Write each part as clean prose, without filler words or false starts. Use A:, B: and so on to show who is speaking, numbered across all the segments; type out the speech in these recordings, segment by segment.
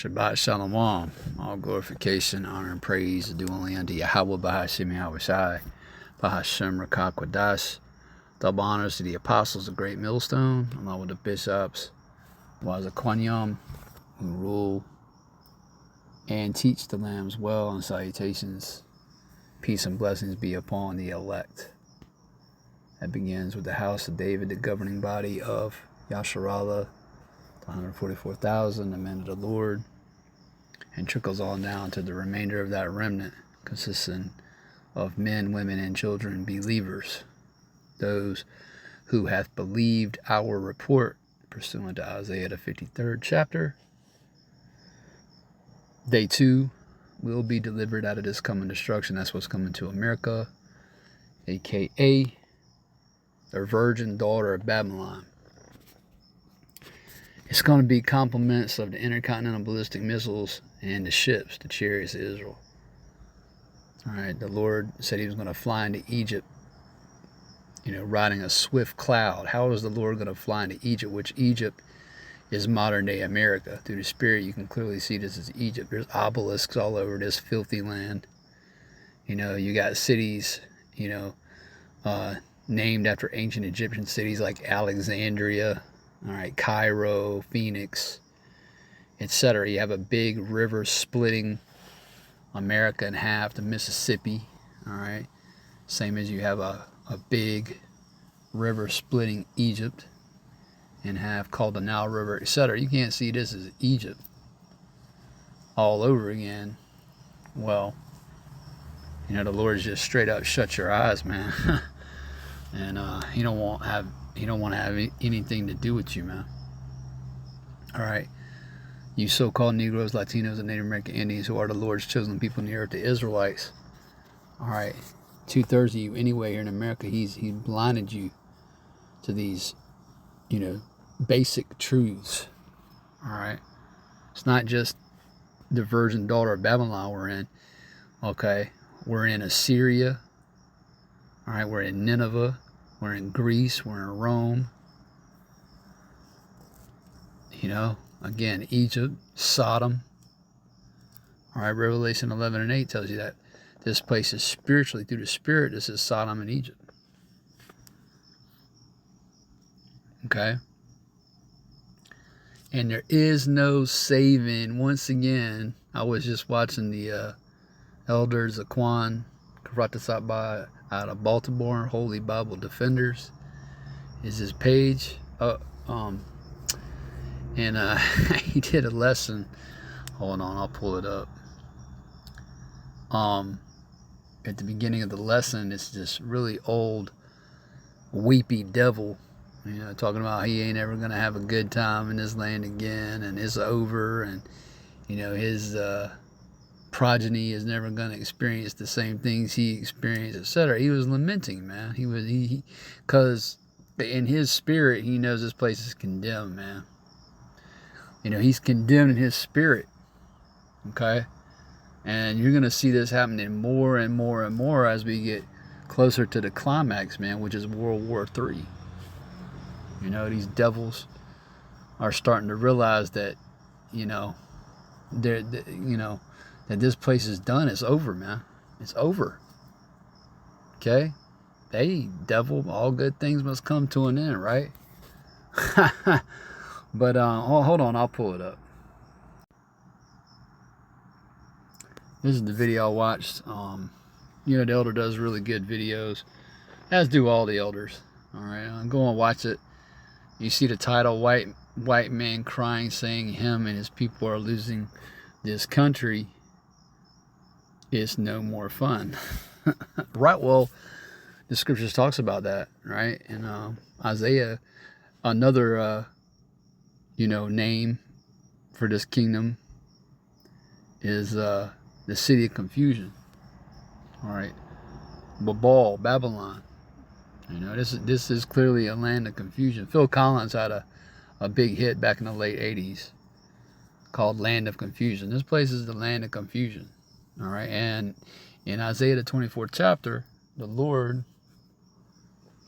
A: Shabbat Shalom. All glorification, honor, and praise are due only unto Yahweh, Bahashim Yahushai, Bahashem Rakak Wadash. Double honors to the apostles of Great Millstone, along with the bishops, Wazaquanyam, who rule and teach the lambs well, and salutations, peace and blessings be upon the elect. That begins with the house of David, the governing body of Yasharallah, the 144,000, the men of the Lord, and trickles on down to the remainder of that remnant, consisting of men, women, and children, believers, those who hath believed our report, pursuant to Isaiah the 53rd chapter. They too will be delivered out of this coming destruction. That's what's coming to America, aka the virgin daughter of Babylon. It's going to be compliments of the intercontinental ballistic missiles and the ships, the chariots of Israel. All right, the Lord said he was going to fly into Egypt, riding a swift cloud. How is the Lord going to fly into Egypt, which Egypt is modern-day America? Through the Spirit, you can clearly see this is Egypt. There's obelisks all over this filthy land. You got cities, named after ancient Egyptian cities like Alexandria, all right, Cairo, Phoenix, etc. You have a big river splitting America in half, the Mississippi, all right? Same as you have a big river splitting Egypt in half called the Nile River, etc. You can't see this as Egypt all over again. Well, the Lord's just straight up shut your eyes, man. And he don't want to have anything to do with you, man. All right, you so-called Negroes, Latinos, and Native American Indians, who are the Lord's chosen people in the earth, the Israelites. All right, 2/3 of you anyway here in America. He's blinded you to these, basic truths. All right, it's not just the virgin daughter of Babylon we're in. Okay, we're in Assyria. All right, we're in Nineveh. We're in Greece. We're in Rome. Again, Egypt, Sodom. All right, Revelation 11 and 8 tells you that this place is spiritually, through the Spirit, this is Sodom and Egypt. Okay? And there is no saving. Once again, I was just watching the Elder Zaquan Karatasatba out of Baltimore, Holy Bible Defenders is his page. And he did a lesson. Hold on, I'll pull it up. At the beginning of the lesson, it's this really old, weepy devil, talking about he ain't ever gonna have a good time in this land again, and it's over, and his progeny is never gonna experience the same things he experienced, etc. He was lamenting, man. Because in his spirit, he knows this place is condemned, man. He's condemned in his spirit. Okay? And you're going to see this happening more and more and more as we get closer to the climax, man, which is World War III. These devils are starting to realize that, that this place is done. It's over, man. It's over. Okay? Hey, devil, all good things must come to an end, right? But hold on, I'll pull it up. This is the video I watched. The elder does really good videos, as do all the elders. All right, go and watch it. You see the title, white man crying, saying him and his people are losing this country. It's no more fun. Right, well, the scriptures talks about that, right? And Isaiah, another name for this kingdom is the city of confusion. All right, Babylon. This is clearly a land of confusion. Phil Collins had a big hit back in the late 80s called Land of Confusion. This place is the land of confusion. All right, and in Isaiah the 24th chapter, the Lord,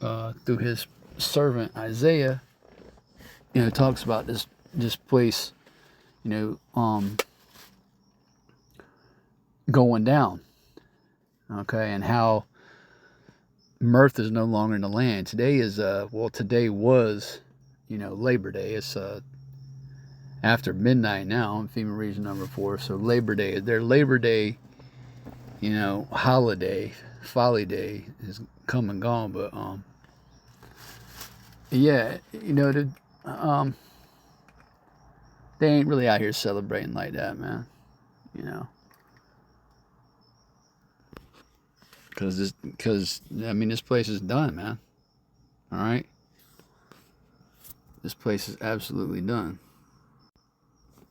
A: through his servant Isaiah, talks about this place going down. Okay, and how mirth is no longer in the land. Today is today was, Labor Day. It's after midnight now in FEMA region number 4. So Labor Day, their Labor Day, holiday, folly day is come and gone. But yeah, they ain't really out here celebrating like that, man. Because this place is done, man. All right, this place is absolutely done.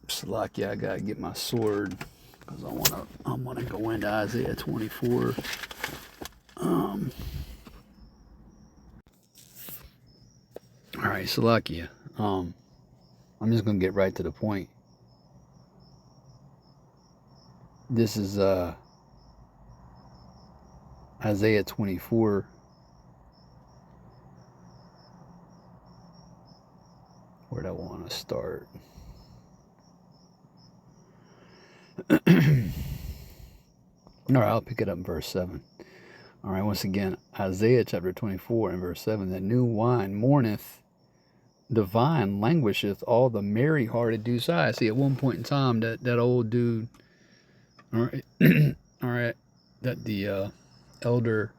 A: Slovakia, I gotta get my sword because I wanna go into Isaiah 24. All right, Slovakia. I'm just gonna get right to the point. This is Isaiah 24. Where'd I want to start? All right, I'll pick it up in verse 7. All right, once again, Isaiah chapter 24 and verse 7. The new wine mourneth, the vine languisheth, all the merry-hearted do sigh. See, at one point in time, that old dude, all right, all right, that the elder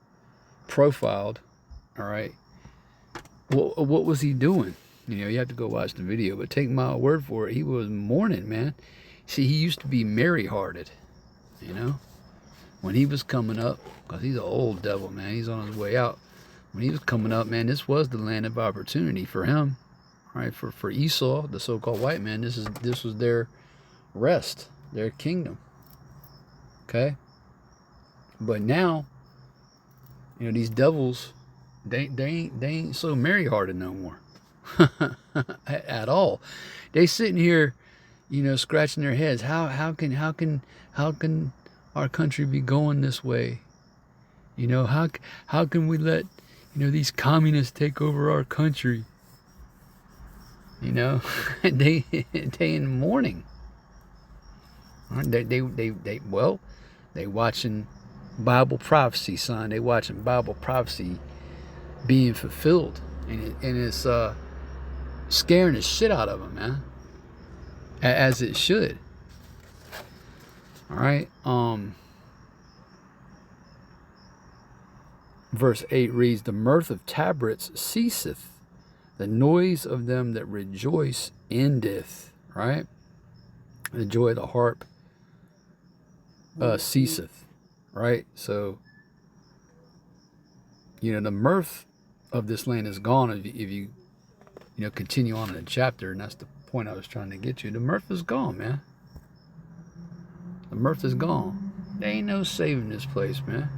A: profiled, all right, what was he doing? You have to go watch the video, but take my word for it, he was mourning, man. See, he used to be merry-hearted, when he was coming up, because he's an old devil, man. He's on his way out. When he was coming up, man, this was the land of opportunity for him, right? For Esau, the so-called white man, this was their rest, their kingdom. Okay, but now, these devils, they ain't so merry-hearted no more, at all. They sitting here, scratching their heads. How can our country be going this way? How can we let these communists take over our country? They in mourning. They watching Bible prophecy, son. They watching Bible prophecy being fulfilled, and it's scaring the shit out of them, man. As it should. All right. Verse 8 reads, the mirth of tabrets ceaseth, the noise of them that rejoice endeth. Right? The joy of the harp ceaseth. Right? So, the mirth of this land is gone if you continue on in the chapter, and that's the point I was trying to get you. The mirth is gone, man. The mirth is gone. There ain't no saving this place, man.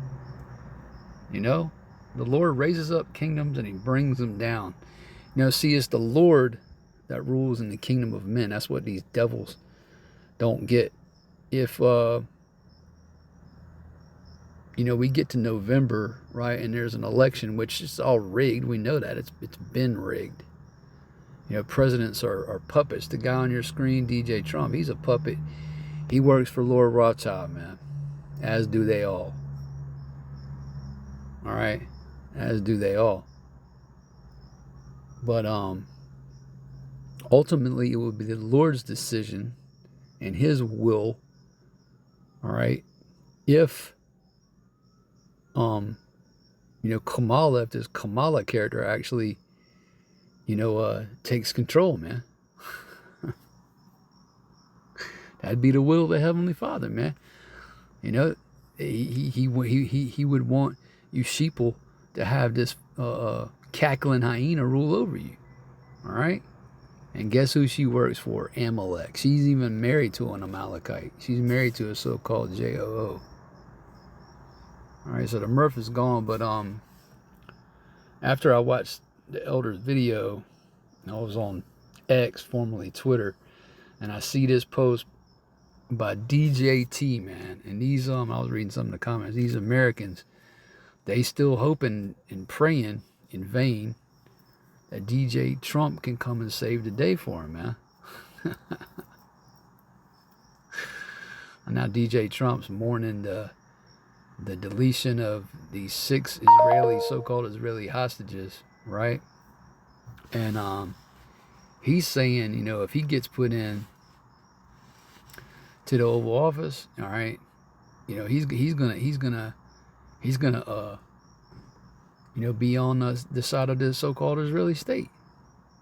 A: The Lord raises up kingdoms and he brings them down. See, it's the Lord that rules in the kingdom of men. That's what these devils don't get. If we get to November, right, and there's an election, which is all rigged. We know that it's been rigged. Presidents are puppets. The guy on your screen, DJ Trump, he's a puppet. He works for Lord Rothschild, man. As do they all. All right, as do they all. But ultimately, it will be the Lord's decision and His will. All right, if Kamala, if this Kamala character actually, takes control, man. That'd be the will of the Heavenly Father, man. He would want you sheeple to have this cackling hyena rule over you. All right? And guess who she works for? Amalek. She's even married to an Amalekite. She's married to a so-called JOO. All right, so the mirth is gone, but after I watched the elder's video, I was on X, formerly Twitter, and I see this post by DJT, man. And these I was reading some of the comments. These Americans, they still hoping and praying in vain that DJ Trump can come and save the day for him, man. And now DJ Trump's mourning the deletion of these 6 Israeli, so-called Israeli hostages, right? And he's saying, you know, if he gets put in to the Oval Office, all right, you know, he's gonna you know, be on the side of the so-called Israeli state.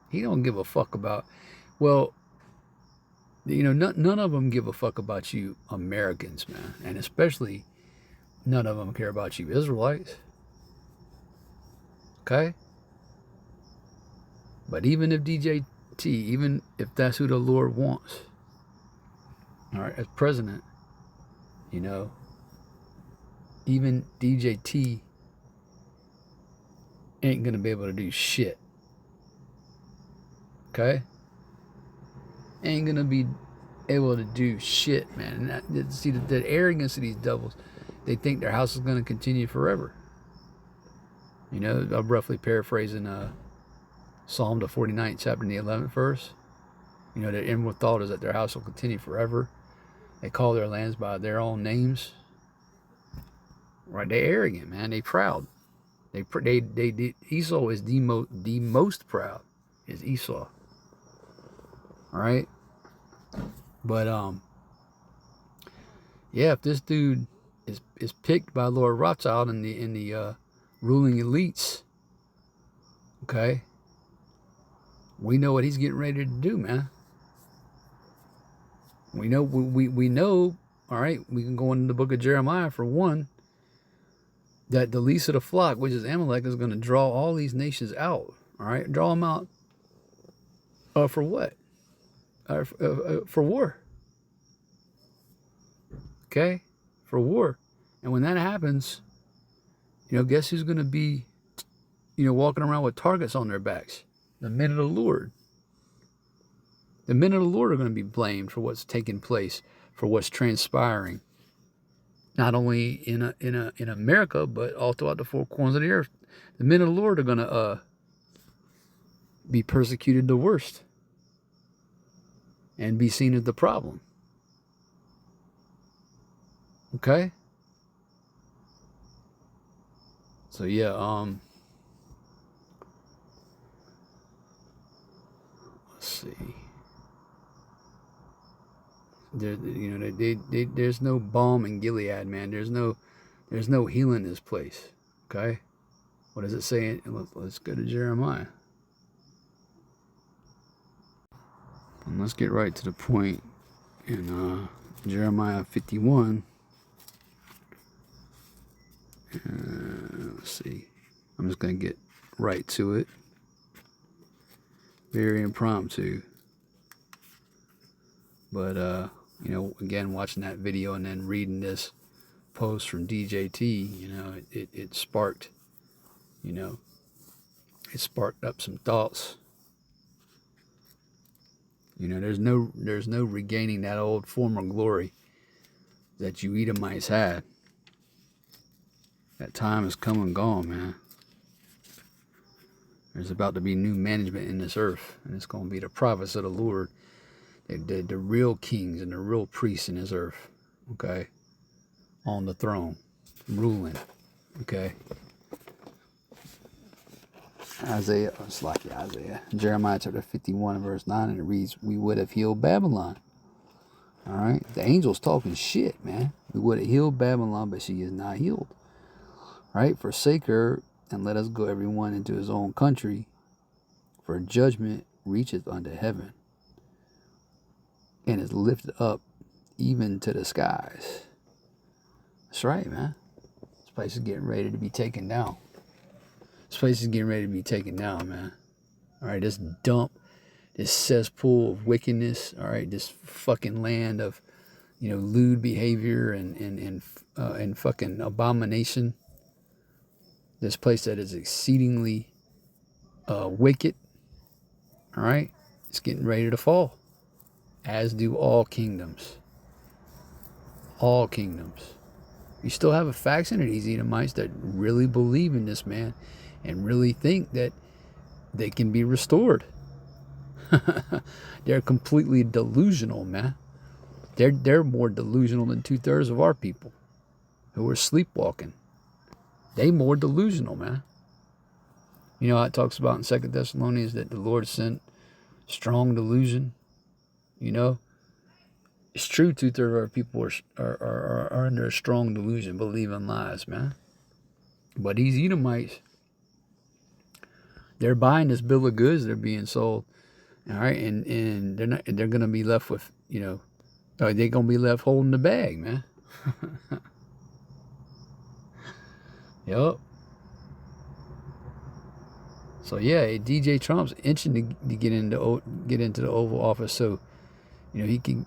A: He don't give a fuck about, well, you know, none of them give a fuck about you Americans, man, and especially none of them care about you Israelites. Okay? But even if DJT, even if that's who the Lord wants, all right, as president, you know, even DJT ain't gonna be able to do shit. Okay? Ain't gonna be able to do shit, man. And see the arrogance of these devils, they think their house is gonna continue forever. You know, I'm roughly paraphrasing Psalm the 49th chapter and the 11th verse. You know, their inward thought is that their house will continue forever. They call their lands by their own names. Right? They arrogant, man. They proud. Esau is the most proud. Is Esau. All right. But yeah, if this dude is picked by Lord Rothschild and the ruling elites, okay, we know what he's getting ready to do, man. We know we know. All right, we can go into the book of Jeremiah for one. That the least of the flock, which is Amalek, is going to draw all these nations out. All right, draw them out. For what? For war. Okay, for war. And when that happens, you know, guess who's going to be, you know, walking around with targets on their backs? The men of the Lord. The men of the Lord are going to be blamed for what's taking place, for what's transpiring. Not only in America, but all throughout the 4 corners of the earth. The men of the Lord are going to be persecuted the worst and be seen as the problem. Okay? So yeah, let's see. There, you know, there's no balm in Gilead, man. There's no healing in this place. Okay? What does it say? Let's go to Jeremiah. And let's get right to the point in Jeremiah 51. Let's see. I'm just going to get right to it. Very impromptu. But, you know, again, watching that video and then reading this post from DJT, you know, it sparked, you know, it sparked up some thoughts. You know, there's no regaining that old former glory that you Edomites had. That time is come and gone, man. There's about to be new management in this earth, and it's going to be the prophets of the Lord, the real kings and the real priests in this earth, okay, on the throne, ruling, okay. Isaiah, Jeremiah chapter 51 verse 9, and it reads, "We would have healed Babylon." All right, the angel's talking shit, man. We would have healed Babylon, but she is not healed. Right, forsake her and let us go everyone into his own country, for judgment reacheth unto heaven and is lifted up even to the skies. That's right, man. This place is getting ready to be taken down. This place is getting ready to be taken down, man. All right, this dump, this cesspool of wickedness, all right, this fucking land of, you know, lewd behavior and fucking abomination. This place that is exceedingly wicked, all right, it's getting ready to fall, as do all kingdoms. All kingdoms. You still have a faction of these Edomites that really believe in this, man, and really think that they can be restored. They're completely delusional, man. They're more delusional than 2/3 of our people who are sleepwalking. They more delusional, man. You know how it talks about in 2 Thessalonians that the Lord sent strong delusion. You know, it's true. 2/3 of our people are under a strong delusion, believing lies, man. But these Edomites, they're buying this bill of goods. They're being sold. All right, and they're gonna be left with, they're gonna be left holding the bag, man. Yup. So yeah, DJ Trump's itching to get into the Oval Office, so he can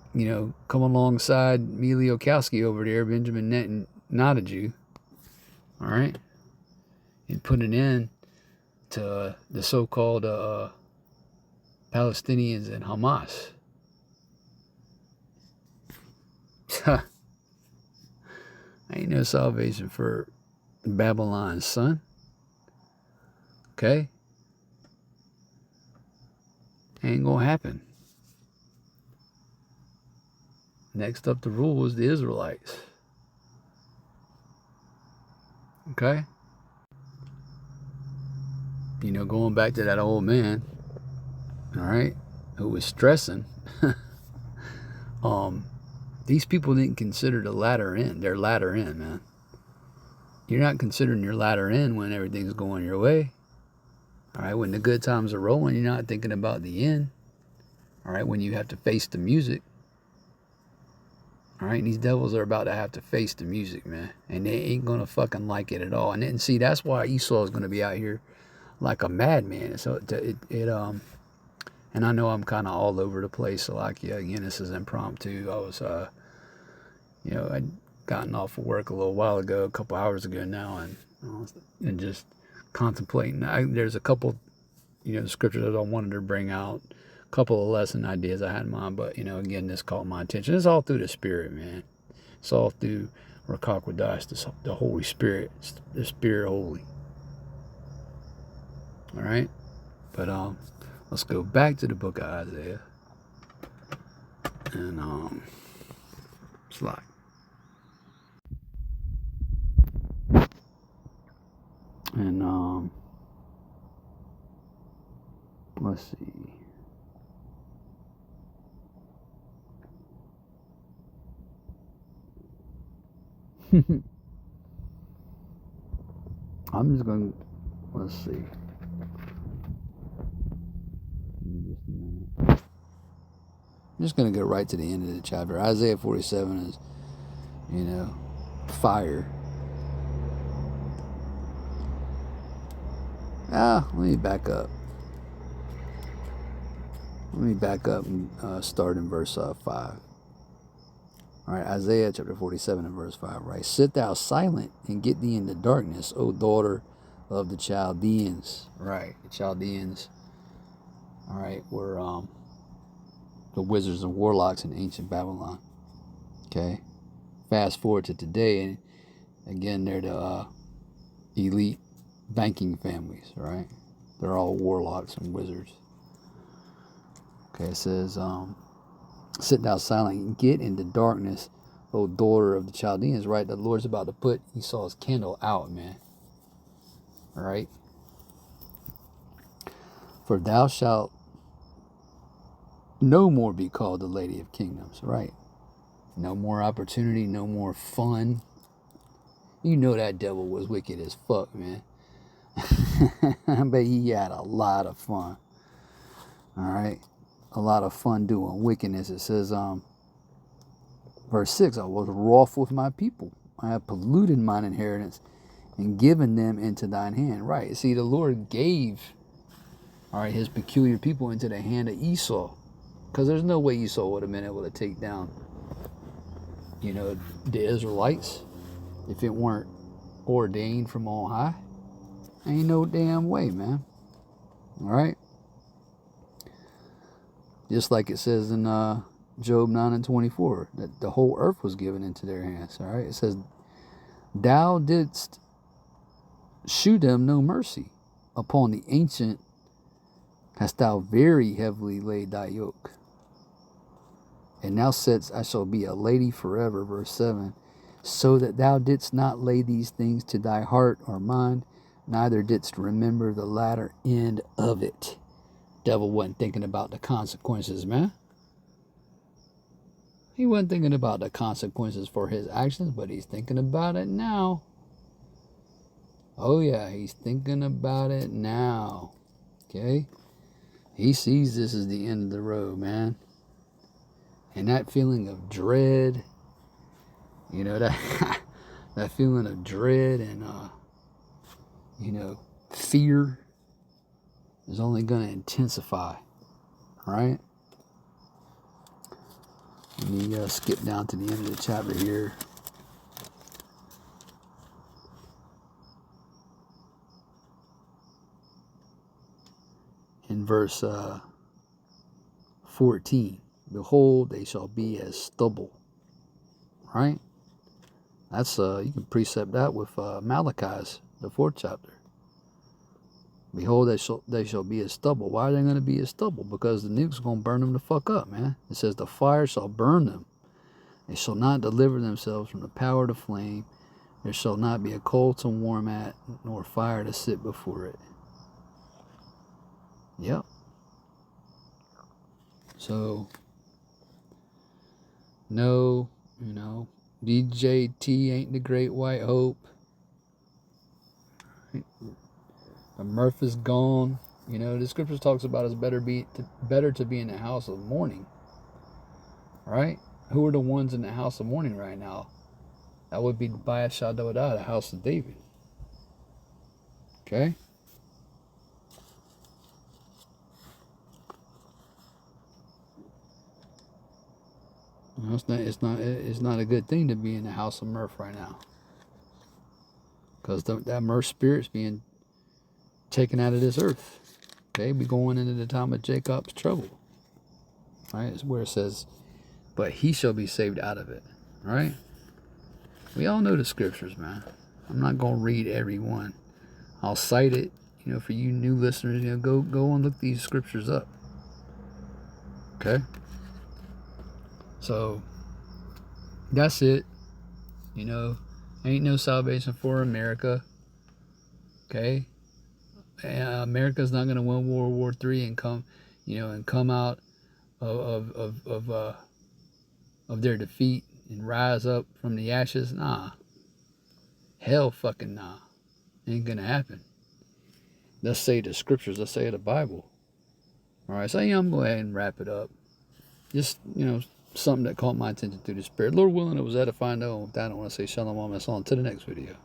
A: come alongside Miliokowski over there, Benjamin Netanyahu, all right, and put an end to the so-called Palestinians and Hamas. Ain't no salvation for Babylon's son. Okay? Ain't gonna happen. Next up to rule is the Israelites. Okay? Going back to that old man, all right, who was stressing. These people didn't consider their latter end, man. You're not considering your latter end when everything's going your way. All right, when the good times are rolling, you're not thinking about the end. All right, when you have to face the music. All right, and these devils are about to have to face the music, man. And they ain't going to fucking like it at all. And see, that's why Esau is going to be out here like a madman. So and I know I'm kind of all over the place. So like, yeah, again, this is impromptu. I was, I'd gotten off of work a little while ago, a couple hours ago now, and just contemplating. There's a couple, scriptures that I wanted to bring out, a couple of lesson ideas I had in mind, but again, this caught my attention. It's all through the Spirit, man. It's all through Rakakwadash, the Holy Spirit, the Spirit Holy. All right, but let's go back to the book of Isaiah, and slide. And let's see. I'm just going to, let's see. I'm just going to go right to the end of the chapter. Isaiah 47 is, fire. Let me back up. And start in verse 5. All right, Isaiah chapter 47 and verse 5, right? Sit thou silent and get thee into darkness, O daughter of the Chaldeans. Right, the Chaldeans, all right, were the wizards and warlocks in ancient Babylon. Okay, fast forward to today, and again, they're the elite banking families, right? They're all warlocks and wizards. Okay, it says, sit thou silent and get into darkness, O daughter of the Chaldeans, right? The Lord's about to put Esau's candle out, man. All right? For thou shalt no more be called the Lady of Kingdoms, right? No more opportunity, no more fun. You know that devil was wicked as fuck, man. But he had a lot of fun. All right? A lot of fun doing wickedness. It says, verse 6, I was wroth with my people. I have polluted mine inheritance and given them into thine hand. Right. See, the Lord gave, all right, his peculiar people into the hand of Esau. Because there's no way Esau would have been able to take down, the Israelites if it weren't ordained from on high. Ain't no damn way, man. All right. Just like it says in Job 9 and 24, that the whole earth was given into their hands. All right. It says, thou didst shew them no mercy. Upon the ancient hast thou very heavily laid thy yoke. And now saidst, I shall be a lady forever. Verse 7. So that thou didst not lay these things to thy heart or mind, neither didst remember the latter end of it. Devil wasn't thinking about the consequences, man. He wasn't thinking about the consequences for his actions, but he's thinking about it now. Oh yeah, he's thinking about it now. Okay? He sees this as the end of the road, man. And that feeling of dread, you know, that that feeling of dread and you know, fear is only going to intensify, right? Let me skip down to the end of the chapter here. In verse 14, behold, they shall be as stubble, right? That's you can precept that with Malachi's, the 4th chapter. Behold, they shall be as stubble. Why are they going to be as stubble? Because the nuke's going to burn them the fuck up, man. It says the fire shall burn them. They shall not deliver themselves from the power of the flame. There shall not be a coal to warm at, nor fire to sit before it. Yep. So, no, you know, DJT ain't the great white hope. The mirth is gone. You know, the scriptures talks about it's better to be in the house of mourning. Right? Who are the ones in the house of mourning right now? That would be Bias Shadodah, the house of David. Okay? You know, it's not a good thing to be in the house of mirth right now. Because that mirth spirit's being taken out of this earth. Okay? We're going into the time of Jacob's trouble. Right? It's where it says, but he shall be saved out of it. Right? We all know the scriptures, man. I'm not going to read every one. I'll cite it, you know, for you new listeners, you know, go and look these scriptures up. Okay? So, that's it. You know, ain't no salvation for America. Okay? America's not going to win World War III and come, you know, and come out of their defeat and rise up from the ashes. Nah. Hell fucking nah. Ain't going to happen. Let's say the scriptures. Let's say the Bible. All right, so yeah, I'm going to go ahead and wrap it up. Just, you know, something that caught my attention through the Spirit. Lord willing, it was edifying. No, with that, I want to say shalom. That's on to the next video.